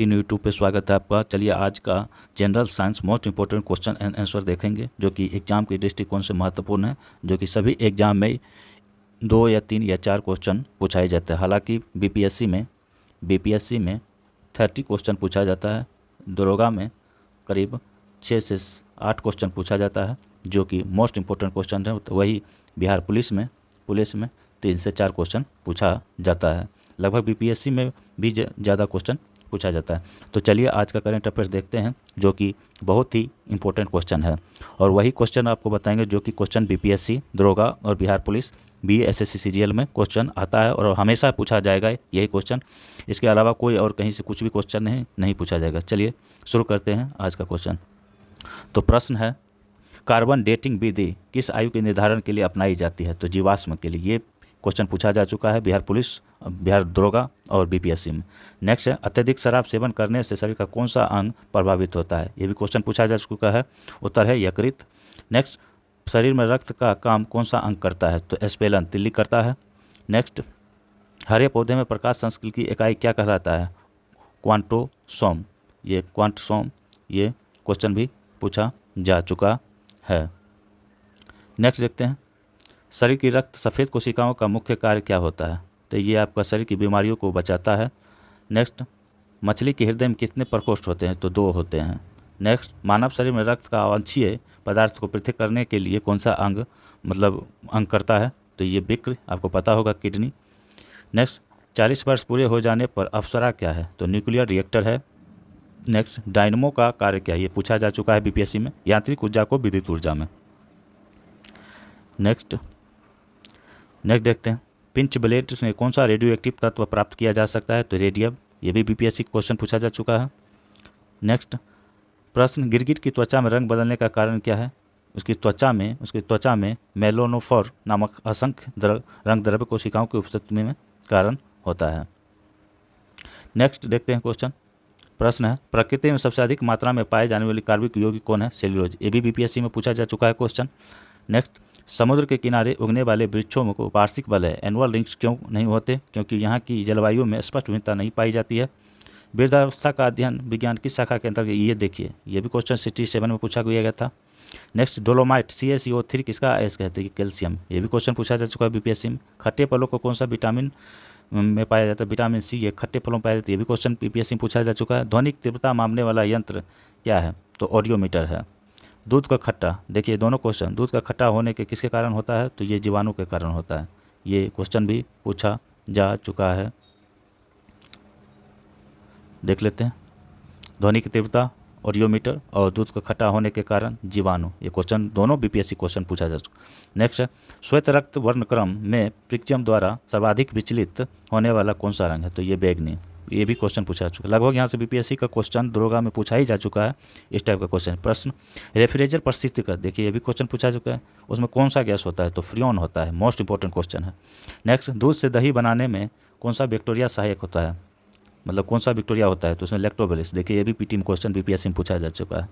18 YouTube पे स्वागत है आपका। चलिए आज का general science most important question and answer देखेंगे, जो कि एग्जाम के दृष्टिकोण से महत्वपूर्ण है, जो कि सभी एग्जाम में 2 या 3 या 4 क्वेश्चन पूछाए जाते हैं। हालांकि बीपीएससी में 30 क्वेश्चन पूछा जाता है, दरोगा में करीब 6 से 8 क्वेश्चन पूछा जाता है, जो कि मोस्ट इंपॉर्टेंट क्वेश्चन है। तो वही बिहार पुलिस में 3 से 4 क्वेश्चन पूछा जाता है। लगभग बीपीएससी में भी ज़्यादा क्वेश्चन पूछा जाता है। तो चलिए आज का करंट अफेयर्स देखते हैं, जो कि बहुत ही इंपॉर्टेंट क्वेश्चन है, और वही क्वेश्चन आपको बताएंगे जो कि क्वेश्चन बीपीएससी, दरोगा और बिहार पुलिस, बीएसएससी सीजीएल में क्वेश्चन आता है और हमेशा पूछा जाएगा यही क्वेश्चन। इसके अलावा कोई और कहीं से कुछ भी क्वेश्चन नहीं पूछा जाएगा। चलिए शुरू करते हैं आज का क्वेश्चन। तो प्रश्न है, कार्बन डेटिंग विधि किस आयु के निर्धारण के लिए अपनाई जाती है? तो जीवाश्म के लिए। ये क्वेश्चन पूछा जा चुका है बिहार पुलिस, बिहार दरोगा और बीपीएससी में। नेक्स्ट है, अत्यधिक शराब सेवन करने से शरीर का कौन सा अंग प्रभावित होता है? ये भी क्वेश्चन पूछा जा चुका है। उत्तर है यकृत। नेक्स्ट, शरीर में रक्त का काम कौन सा अंग करता है? तो एस्पेलन तिल्ली करता है। नेक्स्ट, हरे पौधे में प्रकाश संश्लेषण की इकाई क्या कहलाता है? क्वांटोसोम। ये क्वेश्चन भी पूछा जा चुका है। नेक्स्ट देखते हैं, शरीर की रक्त सफ़ेद कोशिकाओं का मुख्य कार्य क्या होता है? तो ये आपका शरीर की बीमारियों को बचाता है। नेक्स्ट, मछली के हृदय में कितने प्रकोष्ठ होते हैं? तो 2 होते हैं। नेक्स्ट, मानव शरीर में रक्त का अवांछनीय पदार्थ को पृथक करने के लिए कौन सा अंग करता है? तो ये बिक्र, आपको पता होगा, किडनी। नेक्स्ट, 40 वर्ष पूरे हो जाने पर अप्सरा क्या है? तो न्यूक्लियर रिएक्टर है। नेक्स्ट, डायनमो का कार्य क्या है? ये पूछा जा चुका है बीपीएससी में, यांत्रिक ऊर्जा को विद्युत ऊर्जा में। नेक्स्ट देखते हैं, पिंच ब्लेड में कौन सा रेडियो एक्टिव तत्व प्राप्त किया जा सकता है? तो रेडियम। ये भी बीपीएससी क्वेश्चन पूछा जा चुका है। नेक्स्ट प्रश्न, गिरगिट की त्वचा में रंग बदलने का कारण क्या है? उसकी त्वचा में मेलानोफोर नामक असंख्य रंग द्रव्य कोशिकाओं की उपस्थिति में कारण होता है। नेक्स्ट देखते हैं क्वेश्चन। प्रश्न है, प्रकृति में सबसे अधिक मात्रा में पाए जाने वाली कार्बनिक यौगिक कौन है? सेल्यूलोज। ये भी बीपीएससी में पूछा जा चुका है क्वेश्चन। नेक्स्ट, समुद्र के किनारे उगने वाले वृक्षों को वार्षिक वलय एनुअल रिंग्स क्यों नहीं होते? क्योंकि यहाँ की जलवायु में स्पष्ट विविधता नहीं पाई जाती है। वृद्धावस्था का अध्ययन विज्ञान किस शाखा के अंतर्गत? ये देखिए, ये भी क्वेश्चन 67 में पूछा गया था। नेक्स्ट, डोलोमाइट CaCO3 किसका अयस्क कहते हैं? कैल्शियम। ये भी क्वेश्चन पूछा जा चुका है बीपीएससी में। खट्टे फलों को कौन सा विटामिन में पाया जाता है? Vitamin C। ये खट्टे फलों में पाया जाता है। ये भी क्वेश्चन बीपीएससी में पूछा जा चुका है। ध्वनिक तीव्रता मापने वाला यंत्र क्या है? तो ऑडियोमीटर है। दूध का खट्टा, देखिए दोनों क्वेश्चन, दूध का खट्टा होने के किसके कारण होता है? तो ये जीवाणु के कारण होता है। ये क्वेश्चन भी पूछा जा चुका है, देख लेते हैं। ध्वनि की तीव्रता, ऑडियोमीटर, और दूध का खट्टा होने के कारण जीवाणु। ये क्वेश्चन दोनों बीपीएससी क्वेश्चन पूछा जा चुका। नेक्स्ट, श्वेत रक्त वर्णक्रम में प्रिक्चम द्वारा सर्वाधिक विचलित होने वाला कौन सा रंग है? तो ये बैगनी। ये भी क्वेश्चन पूछा चुका। लगभग यहाँ से बीपीएससी का क्वेश्चन दरोगा में पूछा ही जा चुका है, इस टाइप का क्वेश्चन। प्रश्न, रेफ्रिजरेटर परिस्थिति का, देखिए ये भी क्वेश्चन पूछा चुका है। उसमें कौन सा गैस होता है? तो फ्रियोन होता है। मोस्ट इंपॉर्टेंट क्वेश्चन है। नेक्स्ट, दूध से दही बनाने में कौन सा बैक्टीरिया सहायक होता है? मतलब कौन सा बैक्टीरिया होता है? तो उसमें लैक्टोबैसिलस। देखिए ये भी पीटी में क्वेश्चन बीपीएससी में पूछा जा चुका है।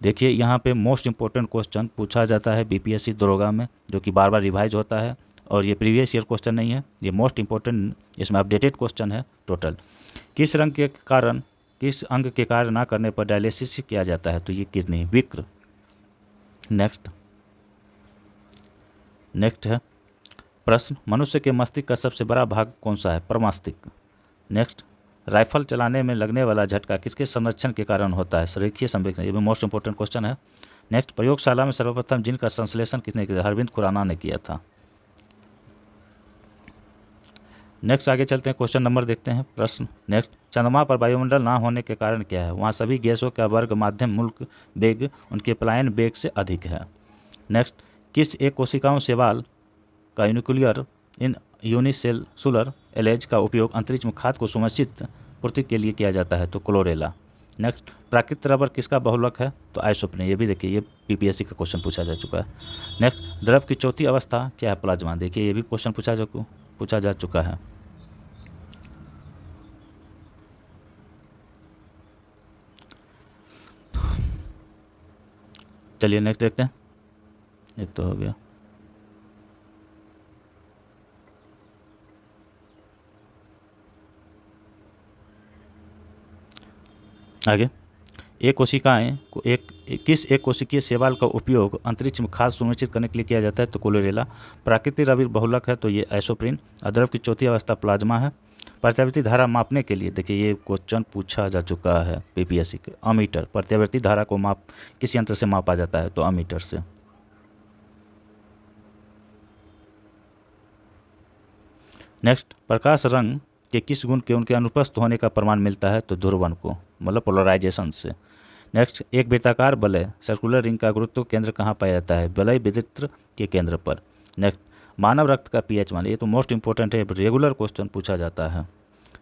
देखिए यहाँ पे मोस्ट इंपॉर्टेंट क्वेश्चन पूछा जाता है बीपीएससी दरोगा में, जो कि बार बार रिवाइज होता है, और ये प्रीवियस ईयर क्वेश्चन नहीं है, ये मोस्ट इंपॉर्टेंट, इसमें अपडेटेड क्वेश्चन है टोटल। किस अंग के कार्य ना करने पर डायलिसिस किया जाता है? तो ये किडनी, विक्र। नेक्स्ट है प्रश्न, मनुष्य के मस्तिष्क का सबसे बड़ा भाग कौन सा है? प्रमस्तिष्क। नेक्स्ट, राइफल चलाने में लगने वाला झटका किसके संरक्षण के कारण होता है? रेखीय संवेक्षण। ये भी मोस्ट इंपॉर्टेंट क्वेश्चन है। नेक्स्ट, प्रयोगशाला में सर्वप्रथम जिन का संश्लेषण किसने किया? अरविंद खुराना ने किया था। नेक्स्ट आगे चलते हैं, क्वेश्चन नंबर देखते हैं। प्रश्न, नेक्स्ट, चंद्रमा पर वायुमंडल ना होने के कारण क्या है? वहाँ सभी गैसों का वर्ग माध्यम मुल्क वेग उनके पलायन वेग से अधिक है। नेक्स्ट, किस एक कोशिकाओं सेवाल का यूनिसेलुलर एलेज का उपयोग अंतरिक्ष में खाद्य को सुनिश्चित पूर्ति के लिए किया जाता है? तो क्लोरेला। नेक्स्ट, प्राकृतिक रबर किसका बहुलक है? तो आइसोप्रीन। ये भी देखिए, ये बीपीएससी का क्वेश्चन पूछा जा चुका है। नेक्स्ट, द्रव की चौथी अवस्था क्या है? प्लाज्मा। देखिए ये भी क्वेश्चन पूछा जा चुका है। चलिए नेक्स्ट देखते हैं। एक तो हो गया। आगे, एक कोशिकाएं को किस एक कोशिकीय शैवाल का उपयोग अंतरिक्ष में खाद सुनिश्चित करने के लिए किया जाता है? तो क्लोरेला। प्राकृतिक रबी बहुलक है तो ये एसोप्रिन। अद्रव की चौथी अवस्था प्लाज्मा है। प्रत्यावर्ती धारा मापने के लिए, देखिए ये क्वेश्चन पूछा जा चुका है पीपीएससी के, अमीटर। प्रत्यावर्ती धारा को किस यंत्र से मापा जाता है? तो अमीटर से। नेक्स्ट, प्रकाश रंग के किस गुण के उनके अनुपस्थित होने का प्रमाण मिलता है? तो ध्रुवन को, मतलब पोलराइजेशन से। नेक्स्ट, एक वृत्ताकार वलय सर्कुलर रिंग का गुरुत्व केंद्र कहाँ पाया जाता है? वलय विद्युत के केंद्र पर। नेक्स्ट, मानव रक्त का पीएच मान, ये तो मोस्ट इंपॉर्टेंट है, रेगुलर क्वेश्चन पूछा जाता है।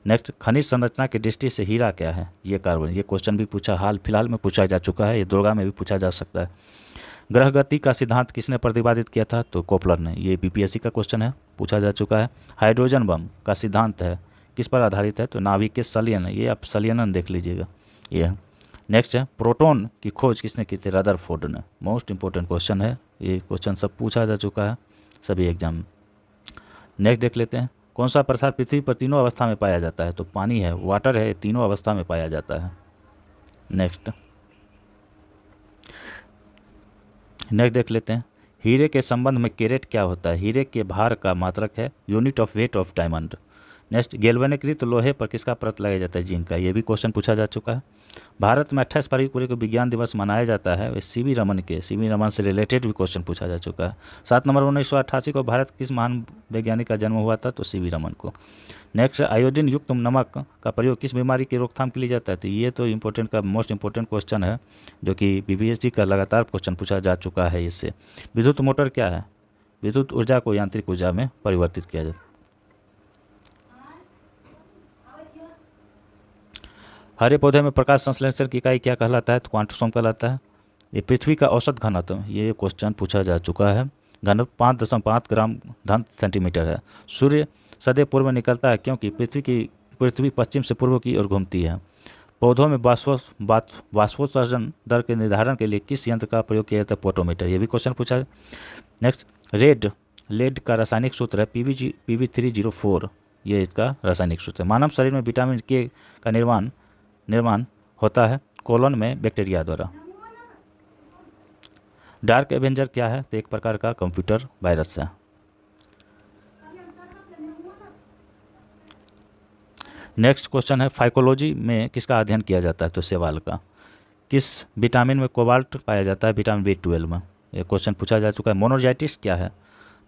नेक्स्ट, खनिज संरचना की दृष्टि से हीरा क्या है? ये कार्बन। ये क्वेश्चन भी पूछा, हाल फिलहाल में पूछा जा चुका है, ये दुर्गा में भी पूछा जा सकता है। ग्रह गति का सिद्धांत किसने प्रतिपादित किया था? तो कोपलर ने। ये बीपीएससी का क्वेश्चन है, पूछा जा चुका है। हाइड्रोजन बम का सिद्धांत है किस पर आधारित है? तो नाभिक के संलयन, ये आप संलयन देख लीजिएगा, ये है। नेक्स्ट है, प्रोटॉन की खोज किसने की थी? रदरफोर्ड ने। मोस्ट इंपॉर्टेंट क्वेश्चन है, ये क्वेश्चन सब पूछा जा चुका है सभी एग्जाम में। नेक्स्ट देख लेते हैं, कौन सा प्रसाद पृथ्वी पर तीनों अवस्था में पाया जाता है? तो पानी है, वाटर है, तीनों अवस्था में पाया जाता है। नेक्स्ट देख लेते हैं, हीरे के संबंध में कैरेट क्या होता है? हीरे के भार का मात्रक है, unit of weight of diamond. Next, गैल्वेनिकृत लोहे पर किसका परत लगाया जाता है? जिंक का। ये भी क्वेश्चन पूछा जा चुका है। भारत में 28 फरवरी को विज्ञान दिवस मनाया जाता है, सीवी रमन से रिलेटेड भी क्वेश्चन पूछा जा चुका है। 7 नवंबर 1988 को भारत किस महान वैज्ञानिक का जन्म हुआ था? तो सीवी रमन को। नेक्स्ट, आयोडीन युक्त नमक का प्रयोग किस बीमारी की रोकथाम के लिए जाता है? तो ये तो इम्पोर्टेंट का मोस्ट इंपॉर्टेंट क्वेश्चन है, जो कि बीपीएससी का लगातार क्वेश्चन पूछा जा चुका है इससे। विद्युत मोटर क्या है? विद्युत ऊर्जा को यांत्रिक ऊर्जा में परिवर्तित किया जाता है। हरे पौधे में प्रकाश संश्लेषण की इकाई क्या कहलाता है? तो क्वांटोसोम कहलाता है। ये पृथ्वी का औसत घनत्व, ये क्वेश्चन पूछा जा चुका है। घनत्व 5.5 ग्राम घन सेंटीमीटर है। सूर्य सदैव पूर्व में निकलता है क्योंकि पृथ्वी पश्चिम से पूर्व की ओर घूमती है। पौधों में बाष्पोत्सर्जन दर के निर्धारण के लिए किस यंत्र का प्रयोग किया जाता है? पोटोमीटर। ये भी क्वेश्चन पूछा है। नेक्स्ट, लेड का रासायनिक सूत्र है PV304, ये इसका रासायनिक सूत्र है। मानव शरीर में विटामिन के का निर्माण होता है कोलन में बैक्टीरिया द्वारा। डार्क एवेंजर क्या है? तो एक प्रकार का कंप्यूटर वायरस है। नेक्स्ट क्वेश्चन है, फाइकोलॉजी में किसका अध्ययन किया जाता है? तो शैवाल का। किस विटामिन में कोबाल्ट पाया जाता है? विटामिन B12 में। ये क्वेश्चन पूछा जा चुका है। मोनोजाइटिस क्या है?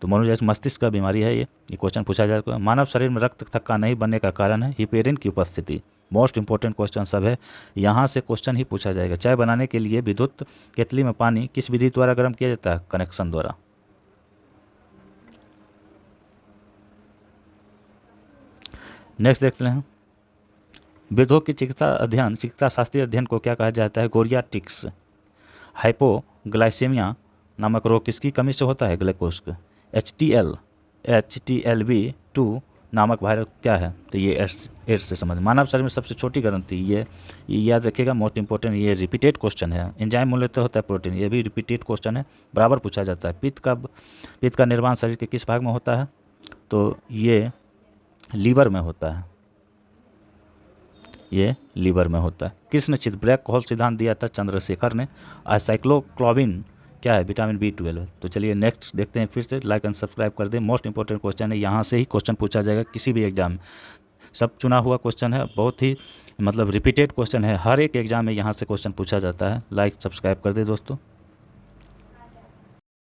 तो मोनोजाइटिस मस्तिष्क का बीमारी है, ये क्वेश्चन पूछा जा चुका है। मानव शरीर में रक्त थक्का नहीं बनने का कारण है हिपेरिन की उपस्थिति। मोस्ट इंपॉर्टेंट क्वेश्चन सब है, यहाँ से क्वेश्चन ही पूछा जाएगा। चाय बनाने के लिए विद्युत केतली में पानी किस विधि द्वारा गर्म किया जाता है? कनेक्शन द्वारा। नेक्स्ट देखते हैं, वृद्धों की चिकित्सा शास्त्रीय अध्ययन को क्या कहा जाता है? गोरियाट्रिक्स। हाइपोग्लाइसेमिया नामक रोग किसकी कमी से होता है? ग्लूकोज का। HTLV2 नामक वायरस क्या है? तो ये एड्स से संबंधित। मानव शरीर में सबसे छोटी ग्रंथि, ये याद रखिएगा, मोस्ट इंपॉर्टेंट, ये रिपीटेड क्वेश्चन है। एंजाइम मूलतः होता है प्रोटीन, ये भी रिपीटेड क्वेश्चन है, बराबर पूछा जाता है। पित्त का निर्माण शरीर के किस भाग में होता है? तो ये लीवर में होता है, ये लीवर में होता है। किसने ब्लैक होल सिद्धांत दिया था? चंद्रशेखर ने। साइक्लोक्लोबिन क्या है? विटामिन B12 है। तो चलिए नेक्स्ट देखते हैं, फिर से लाइक एंड सब्सक्राइब कर दें। मोस्ट इंपॉर्टेंट क्वेश्चन है, यहाँ से ही क्वेश्चन पूछा जाएगा किसी भी एग्जाम में। सब चुना हुआ क्वेश्चन है, बहुत ही मतलब रिपीटेड क्वेश्चन है, हर एक एग्जाम में यहाँ से क्वेश्चन पूछा जाता है। लाइक सब्सक्राइब कर दें दोस्तों।